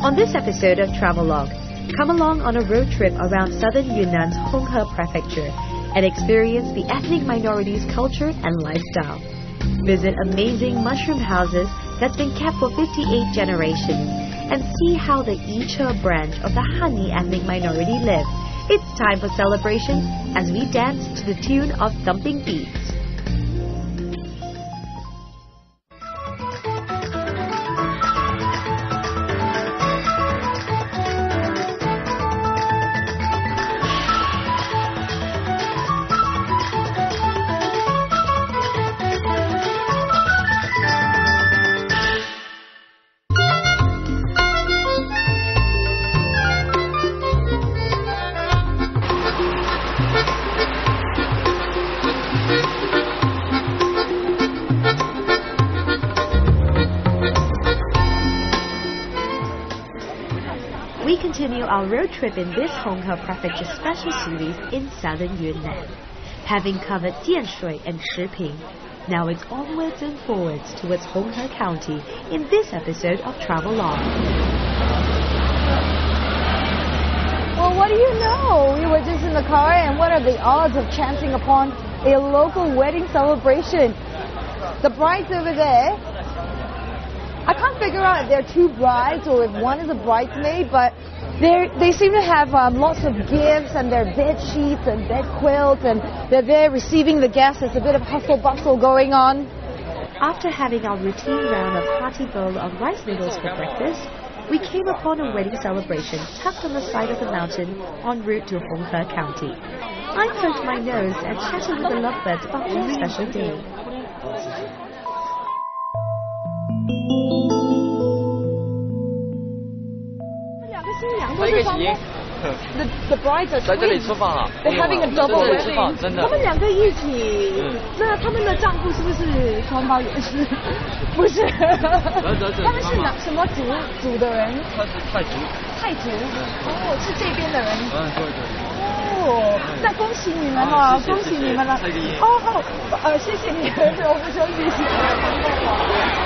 On this episode of Travelogue, come along on a road trip around southern Yunnan's Honghe Prefecture and experience the ethnic minorities' culture and lifestyle. Visit amazing mushroom houses that's been kept for 58 generations and see how the Yiche branch of the Han ethnic minority live. It's time for celebrations as we dance to the tune of thumping beats. We continue our road trip in this Honghe Prefecture special series in southern Yunnan. Having covered Jianshui and Shiping, now it's onwards and forwards towards Honghe County in this episode of Travelogue. Well, what do you know? We were just in the car, and what are the odds of chancing upon a local wedding celebration? The bride's over there. I can't figure out if there are two brides or if one is a bridesmaid, but they seem to have lots of gifts and their bed sheets and bed quilts, and they're there receiving the guests. There's a bit of hustle bustle going on. After having our routine round of hearty bowl of rice noodles for breakfast, we came upon a wedding celebration tucked on the side of the mountain en route to Honghe County. I poked my nose and chatted with the lovebirds about their special day. The brides are twins. They're having a double wedding. 他们两个一起，那他们的丈夫是不是双胞也是？不是，他们是什么族的人？他是泰族。泰族，哦，是这边的人。对。哦，那恭喜你们了，恭喜你们了。谢谢你们，我不说谢谢。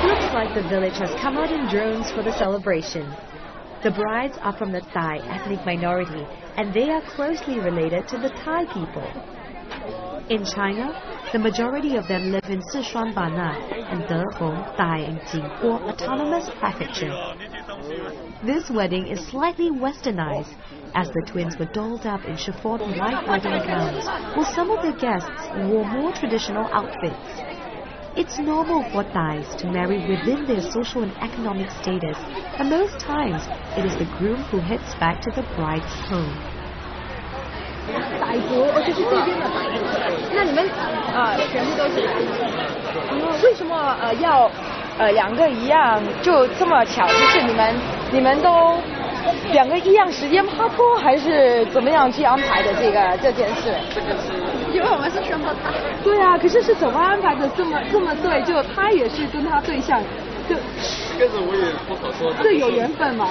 Looks like the village has come out in drones for the celebration. The brides are from the Thai ethnic minority, and they are closely related to the Thai people. In China, the majority of them live in Sichuan Banat and Dehong, Thai and Jingguo autonomous prefecture. This wedding is slightly westernized, as the twins were dolled up in chiffon white wedding gowns, while some of the guests wore more traditional outfits. It's normal for Thais to marry within their social and economic status, and most times it is the groom who heads back to the bride's home. 傣族，就是这边的傣族。那你们全部都是傣族。为什么要两个一样？就这么巧，就是你们都两个一样时间拍拖，还是怎么样去安排的这件事？因为我们是双胞胎。对啊，可是怎么安排的这么对？就他也是跟他对象，就这个我也不好说。这有缘分吗？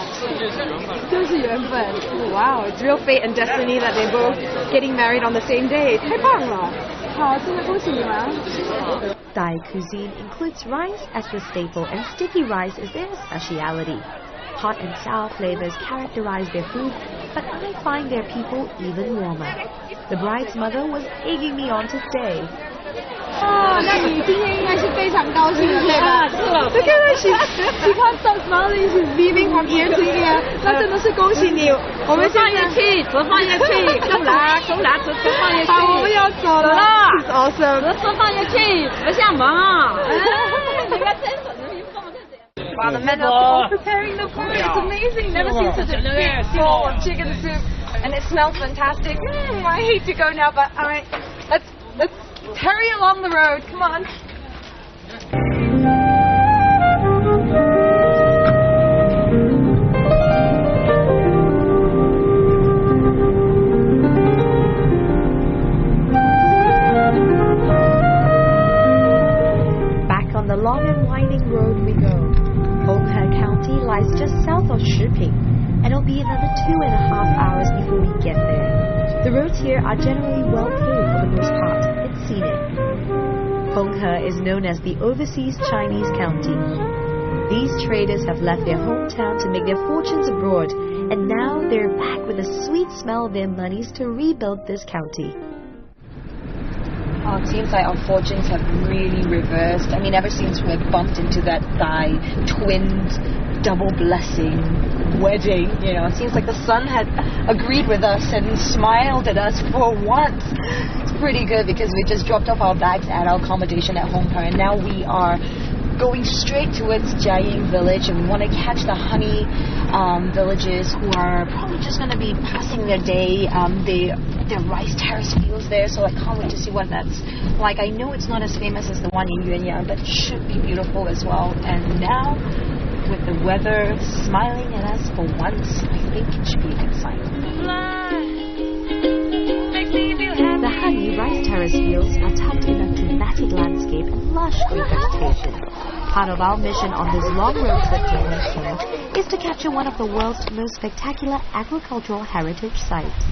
就是缘分。Wow, it's real fate and destiny that they both getting married on the same day. 太棒了！好，真的恭喜你们。Thai cuisine includes rice as the staple, and sticky rice is their speciality. Hot and sour flavors characterize their food, but I find their people even warmer. The bride's mother was egging me on to stay. 那你今天应该是非常高兴的，对吧？对对， she can't stop smiling, she's beaming from ear to ear. 那真的是恭喜你，我们放乐器，多放乐器，送达，多放乐器。好，我们要走了。It's awesome. 多放乐器，不像忙啊。你们真的。Wow, the men are all preparing the food. It's amazing. Never seen such a big bowl of chicken soup, and it smells fantastic. I hate to go now, but all right, let's hurry along the road. Come on. Back on the long and winding road we go. Honghe County lies just south of Shiping, and it'll be another 2.5 hours before we get there. The roads here are generally well paved for the most part. It's scenic. Honghe is known as the Overseas Chinese County. These traders have left their hometown to make their fortunes abroad, and now they're back with the sweet smell of their monies to rebuild this county. Oh, it seems like our fortunes have really reversed. I mean, ever since we bumped into that Thai twins double blessing wedding, you know, it seems like the sun had agreed with us and smiled at us for once. It's pretty good because we just dropped off our bags at our accommodation at Hong Kong, and now we are going straight towards Jiaying village, and we want to catch the honey villagers who are probably just going to be passing their day. There are rice terrace fields there, so I can't wait to see what that's like. I know it's not as famous as the one in Yuanyang, but it should be beautiful as well. And now, with the weather smiling at us for once, I think it should be a good sign. The honey rice terrace fields are tucked in a dramatic landscape and lush green vegetation. Part of our mission on this long road trip to Hong Kong is to capture one of the world's most spectacular agricultural heritage sites.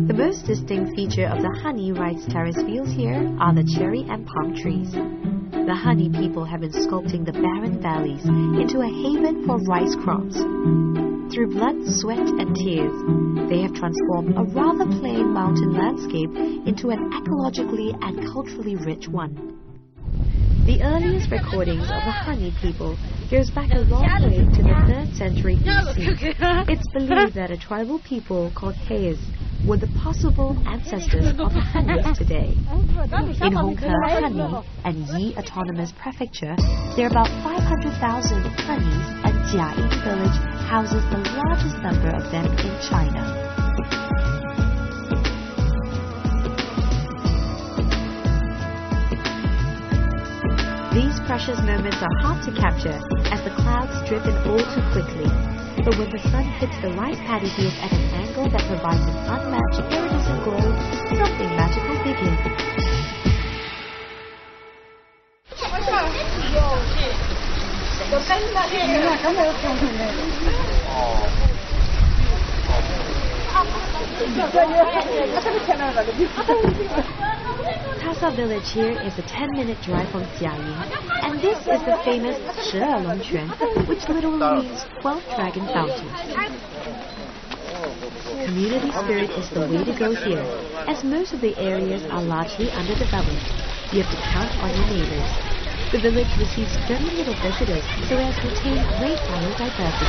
The most distinct feature of the honey rice terrace fields here are the cherry and palm trees. The honey people have been sculpting the barren valleys into a haven for rice crops. Through blood, sweat and tears, they have transformed a rather plain mountain landscape into an ecologically and culturally rich one. The earliest recordings of the honey people goes back a long way to the 3rd century BC. It's believed that a tribal people called Hayes were the possible ancestors of the honeys today. In Honghe, Hanni, and Yi Autonomous Prefecture, there are about 500,000 honeys, and Jiaying village houses the largest number of them in China. These precious moments are hard to capture as the clouds drip in all too quickly. But when the sun hits the rice paddy fields at an angle that provides an unmatched iridescent glow, something magical begins. Tasa village here is a 10-minute drive from Jiaying, and this is the famous 12龙泉, which literally means 12 dragon fountains. Community spirit is the way to go here, as most of the areas are largely underdeveloped. You have to count on your neighbors. The village receives very little visitors, so as to retain great biodiversity.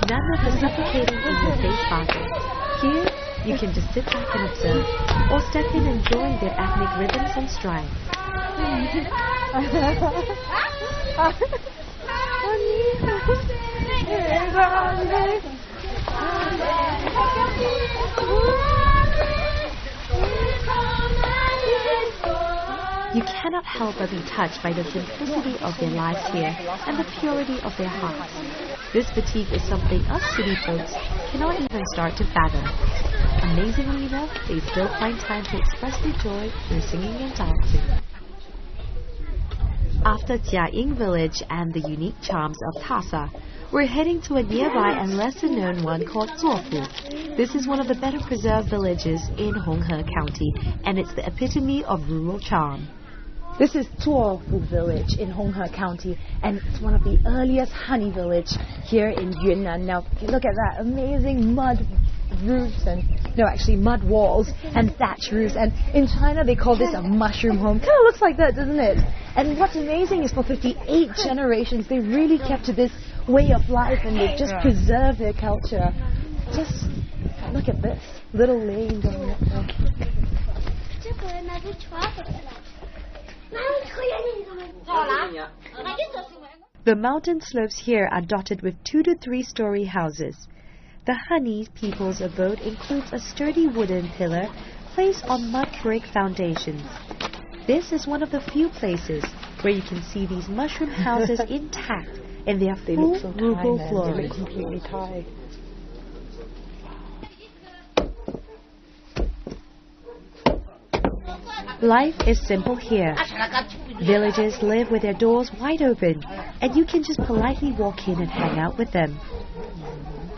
None of the suffocating in-your-face parties. Here, you can just sit back and observe, or step in and join their ethnic rhythms and strides. You cannot help but be touched by the simplicity of their lives here and the purity of their hearts. This fatigue is something us city folks cannot even start to fathom. Amazingly enough, they still find time to express their joy through singing and dancing. After Jiaying village and the unique charms of Tasa, we're heading to a nearby and lesser-known one called Zuofu. This is one of the better preserved villages in Honghe County, and it's the epitome of rural charm. This is Zuofu village in Honghe County, and it's one of the earliest honey village here in Yunnan. Now, look at that amazing mud roofs mud walls and thatch roofs. And in China, they call this a mushroom home. Kind of looks like that, doesn't it? And what's amazing is for 58 generations, they really kept to this way of life, and they just preserved their culture. Just look at this little lane going up there. The mountain slopes here are dotted with 2 to 3 story houses. The honey people's abode includes a sturdy wooden pillar placed on mud brick foundations. This is one of the few places where you can see these mushroom houses intact in their full rural glory. They look completely Thai. Life is simple here. Villagers live with their doors wide open, and you can just politely walk in and hang out with them.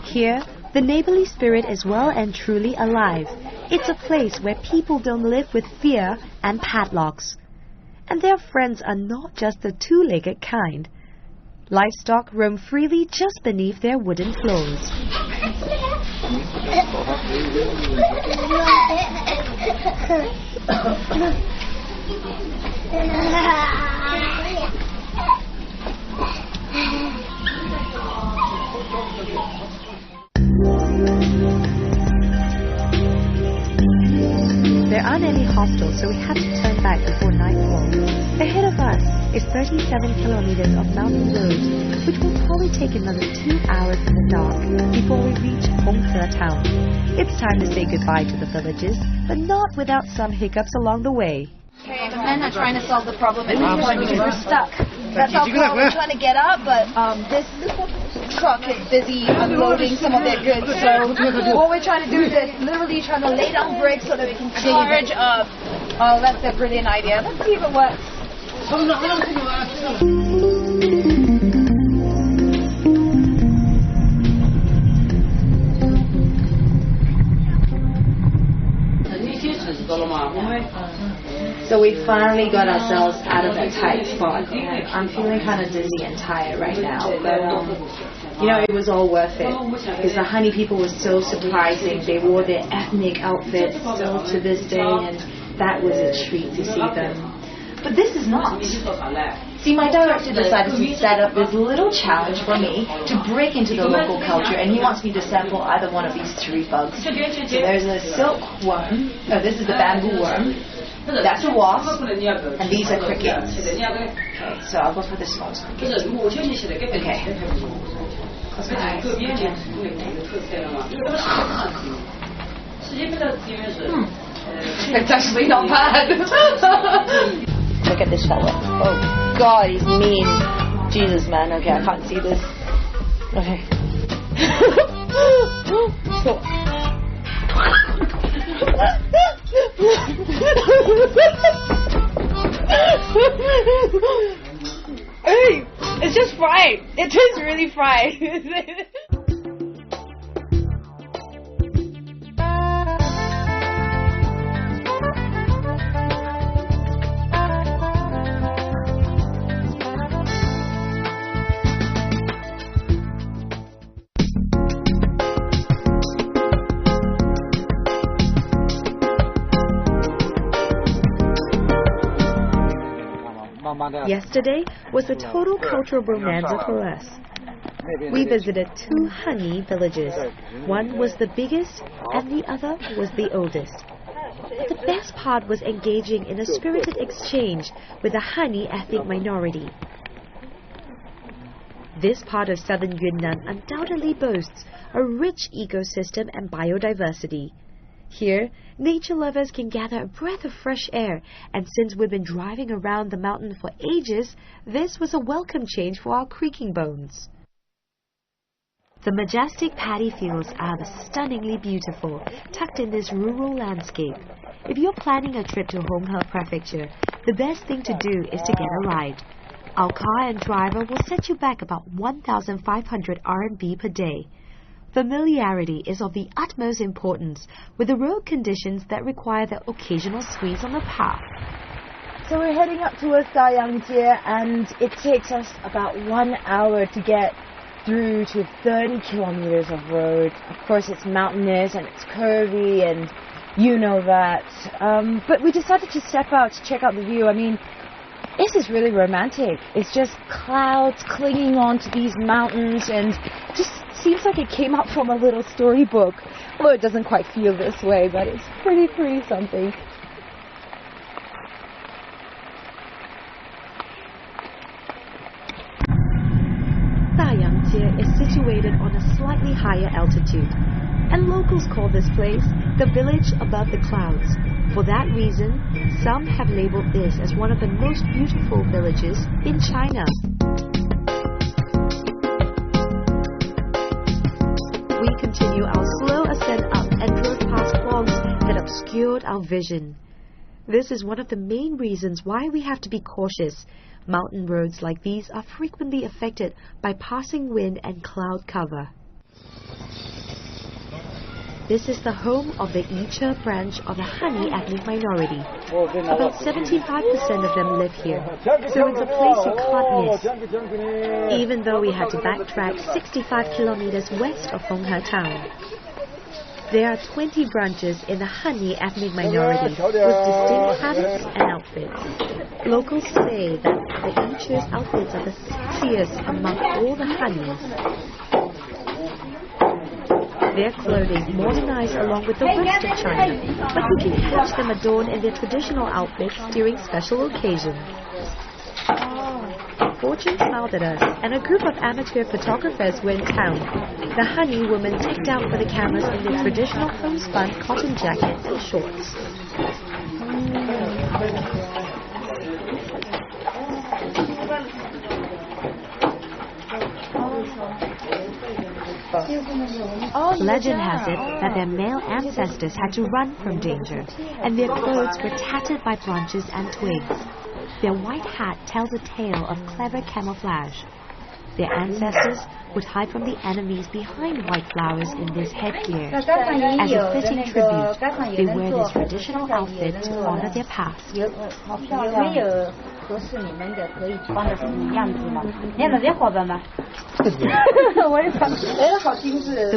Here, the neighborly spirit is well and truly alive. It's a place where people don't live with fear and padlocks. And their friends are not just the two-legged kind. Livestock roam freely just beneath their wooden floors. There aren't any hostels, so we have to turn back before nightfall. Ahead of us is 37 kilometers of mountain roads, which will probably take another 2 hours in the dark before we reach Honghe town. It's time to say goodbye to the villages, but not without some hiccups along the way. Okay, the men are trying to solve the problem and we're stuck. That's our problem. We're trying to get up, but this truck is busy unloading some of their goods. So what we're trying to do is literally trying to lay down bricks so that we can charge up. Oh, that's a brilliant idea. Let's see if it works. So we finally got ourselves out of that tight spot. I'm feeling kind of dizzy and tired right now, but you know, it was all worth it because the honey people were so surprising. They wore their ethnic outfits still to this day, and that was a treat to see them. But this is not. See, my director decided to set up this little challenge for me to break into the local culture, and he wants me to sample either one of these 3 bugs. So there's a silkworm. This is the bamboo worm. That's a wasp, and these are crickets. Okay, so I'll go for the smallest cricket. Okay. Close my eyes. It's actually not bad. Look at this fella. Oh God, he's mean. Jesus, man. Okay, I can't see this. Okay. Hey, it's just fried. It tastes really fried. Yesterday was a total cultural bonanza for us. We visited 2 honey villages. One was the biggest and the other was the oldest. The best part was engaging in a spirited exchange with the honey ethnic minority. This part of southern Yunnan undoubtedly boasts a rich ecosystem and biodiversity. Here, nature lovers can gather a breath of fresh air, and since we've been driving around the mountain for ages, this was a welcome change for our creaking bones. The majestic paddy fields are stunningly beautiful, tucked in this rural landscape. If you're planning a trip to Honghe Prefecture, the best thing to do is to get a ride. Our car and driver will set you back about 1,500 RMB per day. Familiarity is of the utmost importance with the road conditions that require the occasional squeeze on the path. So we're heading up towards Dayangjie, and it takes us about 1 hour to get through to 30 kilometers of road. Of course, it's mountainous and it's curvy, and you know that. But we decided to step out to check out the view. I mean, this is really romantic. It's just clouds clinging onto these mountains, and just seems like it came out from a little storybook. Although it doesn't quite feel this way, but it's pretty something. Dayangjie is situated on a slightly higher altitude, and locals call this place the village above the clouds. For that reason, some have labeled this as one of the most beautiful villages in China. We continue our slow ascent up and drove past fogs that obscured our vision. This is one of the main reasons why we have to be cautious. Mountain roads like these are frequently affected by passing wind and cloud cover. This is the home of the Icha branch of the Hani ethnic minority. About 75% of them live here, so it's a place you can't miss. Even though we had to backtrack 65 kilometers west of Honghe town. There are 20 branches in the Hani ethnic minority with distinct habits and outfits. Locals say that the Icha's outfits are the sexiest among all the Hanis. Their clothing modernized along with the rest of China, but you can catch them adorned in their traditional outfits during special occasions. Fortune smiled at us, and a group of amateur photographers were in town. The Hani women decked out for the cameras in their traditional homespun cotton jackets and shorts. Legend has it that their male ancestors had to run from danger, and their clothes were tattered by branches and twigs. Their white hat tells a tale of clever camouflage. Their ancestors would hide from the enemies behind white flowers in this headgear. As a fitting tribute, they wear this traditional outfit to honor their past. The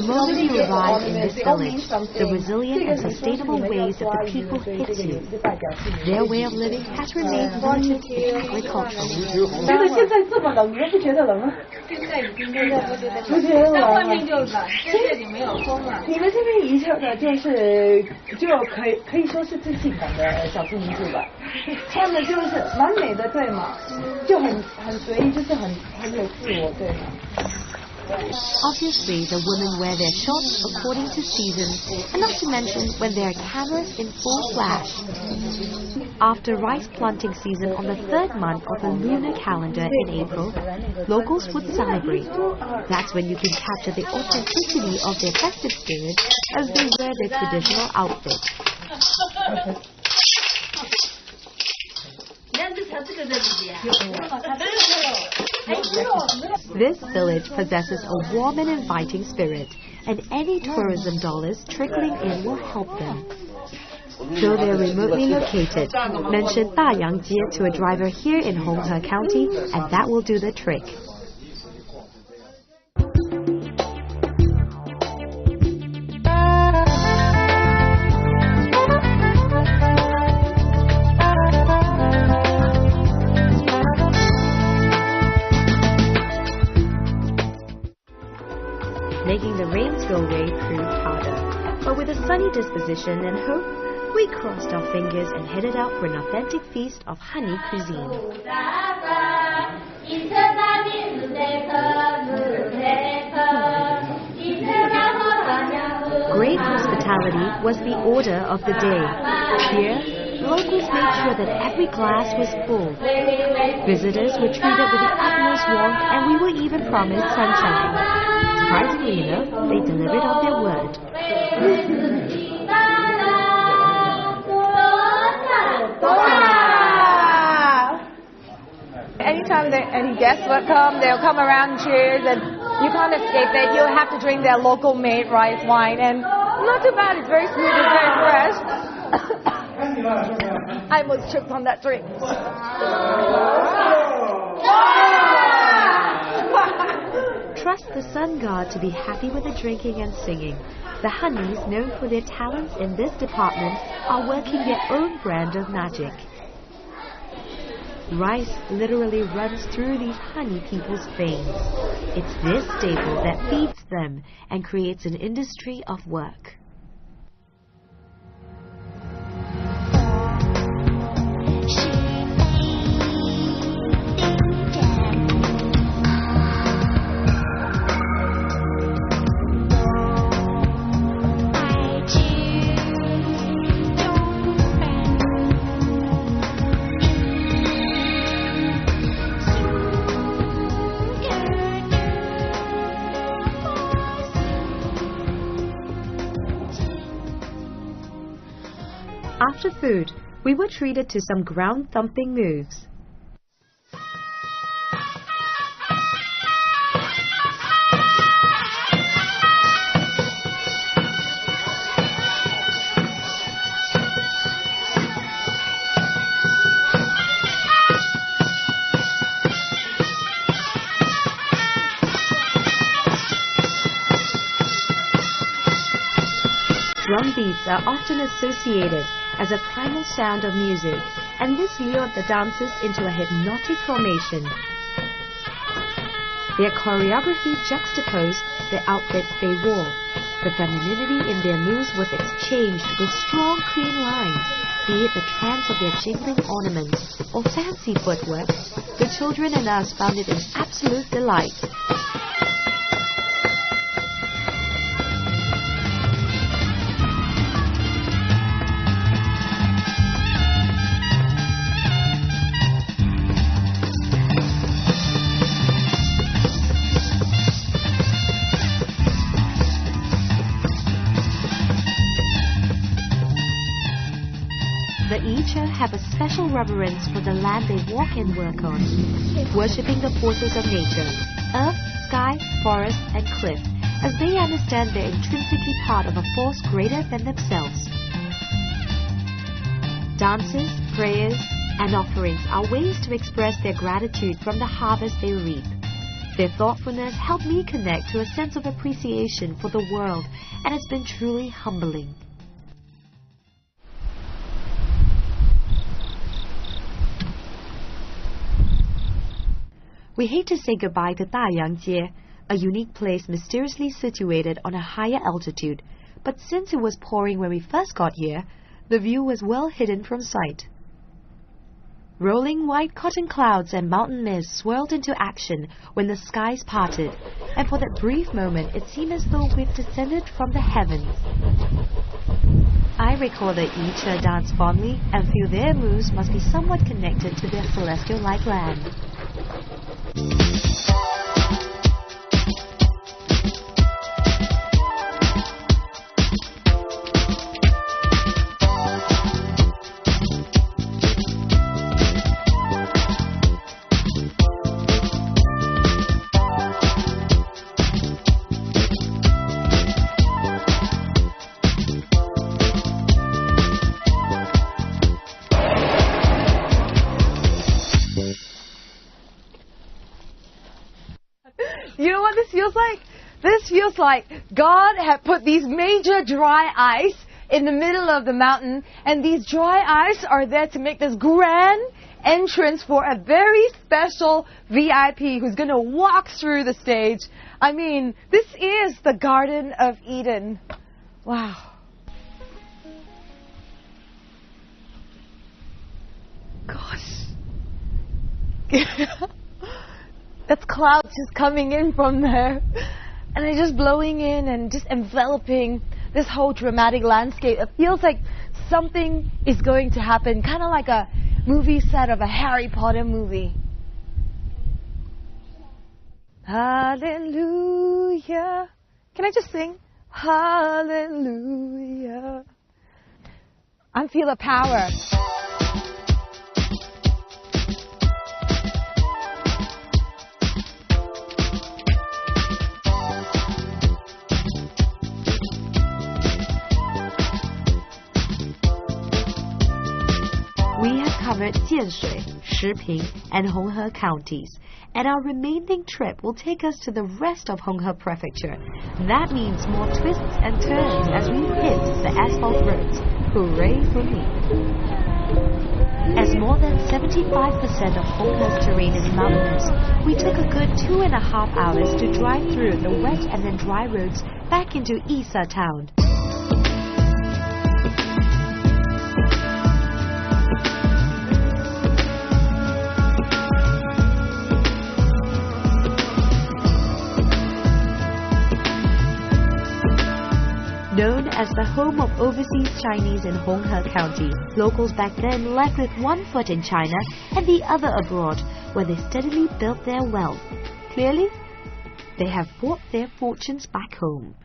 moment you arrive in this village, the resilient and sustainable ways of the people hit you. Their way of living has remained rooted in agricultural. 不觉得冷，外面就冷，现在已经没有风了。你们这边宜城的就可以说是最性感的少数民族吧。他们就是蛮美的，对吗？就很随意，就是很有自我，对吗？ Obviously, the women wear their shorts according to seasons, and not to mention when there are cameras in full flash. After rice planting season on the 3rd month of the lunar calendar in April, locals would celebrate. That's when you can capture the authenticity of their festive spirit as they wear their traditional outfits. This village possesses a warm and inviting spirit, and any tourism dollars trickling in will help them. Though they are remotely located, mention Dayang-jie to a driver here in Honghe County, and that will do the trick. Making the rains go away proved harder, but with a sunny disposition and hope, we crossed our fingers and headed out for an authentic feast of Hani cuisine. Great hospitality was the order of the day. Here, locals made sure that every glass was full. Visitors were treated with the utmost warmth, and we were even promised sunshine. Surprisingly enough, they delivered on their word. Anytime any guests would come, they'll come around, cheers, and you can't escape it. You'll have to drink their local made rice wine, and not too bad. It's very smooth, it's very fresh. I almost choked on that drink. Trust the sun god to be happy with the drinking and singing. The Hanis, known for their talents in this department, are working their own brand of magic. Rice literally runs through these Hani people's veins. It's this staple that feeds them and creates an industry of work. After food, we were treated to some ground-thumping moves. Drum beats are often associated as a primal sound of music, and this lured the dancers into a hypnotic formation. Their choreography juxtaposed the outfits they wore. The femininity in their moves was exchanged with strong, clean lines, be it the trance of their jingling ornaments or fancy footwork. The children and us found it an absolute delight. The Icha have a special reverence for the land they walk and work on, worshipping the forces of nature, earth, sky, forest, and cliff, as they understand they're intrinsically part of a force greater than themselves. Dances, prayers, and offerings are ways to express their gratitude from the harvest they reap. Their thoughtfulness helped me connect to a sense of appreciation for the world, and it's been truly humbling. We hate to say goodbye to Dayang-jie, a unique place mysteriously situated on a higher altitude, but since it was pouring when we first got here, the view was well hidden from sight. Rolling white cotton clouds and mountain mist swirled into action when the skies parted, and for that brief moment it seemed as though we'd descended from the heavens. I recall the Icha dance fondly and feel their moves must be somewhat connected to their celestial-like land. You know what this feels like? This feels like God had put these major dry ice in the middle of the mountain, and these dry ice are there to make this grand entrance for a very special VIP who's going to walk through the stage. I mean, this is the Garden of Eden. Wow. Gosh. That's clouds just coming in from there. And they're just blowing in and just enveloping this whole dramatic landscape. It feels like something is going to happen, kind of like a movie set of a Harry Potter movie. Hallelujah. Can I just sing? Hallelujah. I feel the power. We have covered Jianshui, Shiping, and Honghe counties, and our remaining trip will take us to the rest of Honghe Prefecture. That means more twists and turns as we hit the asphalt roads. Hooray for me! As more than 75% of Honghe's terrain is mountainous, we took a good 2.5 hours to drive through the wet and then dry roads back into Isa town. Known as the home of overseas Chinese in Honghe County, locals back then left with one foot in China and the other abroad, where they steadily built their wealth. Clearly, they have fought their fortunes back home.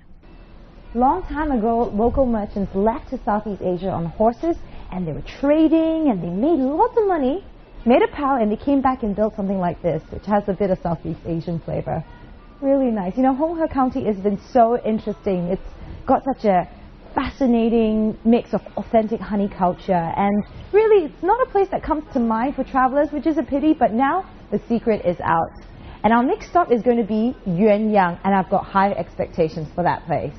Long time ago, local merchants left to Southeast Asia on horses and they were trading, and they made lots of money, made a pal, and they came back and built something like this, which has a bit of Southeast Asian flavor. Really nice. You know, Hong He County has been so interesting. It's got such a fascinating mix of authentic honey culture, and really it's not a place that comes to mind for travelers, which is a pity, but now the secret is out. And our next stop is going to be Yuanyang, and I've got high expectations for that place.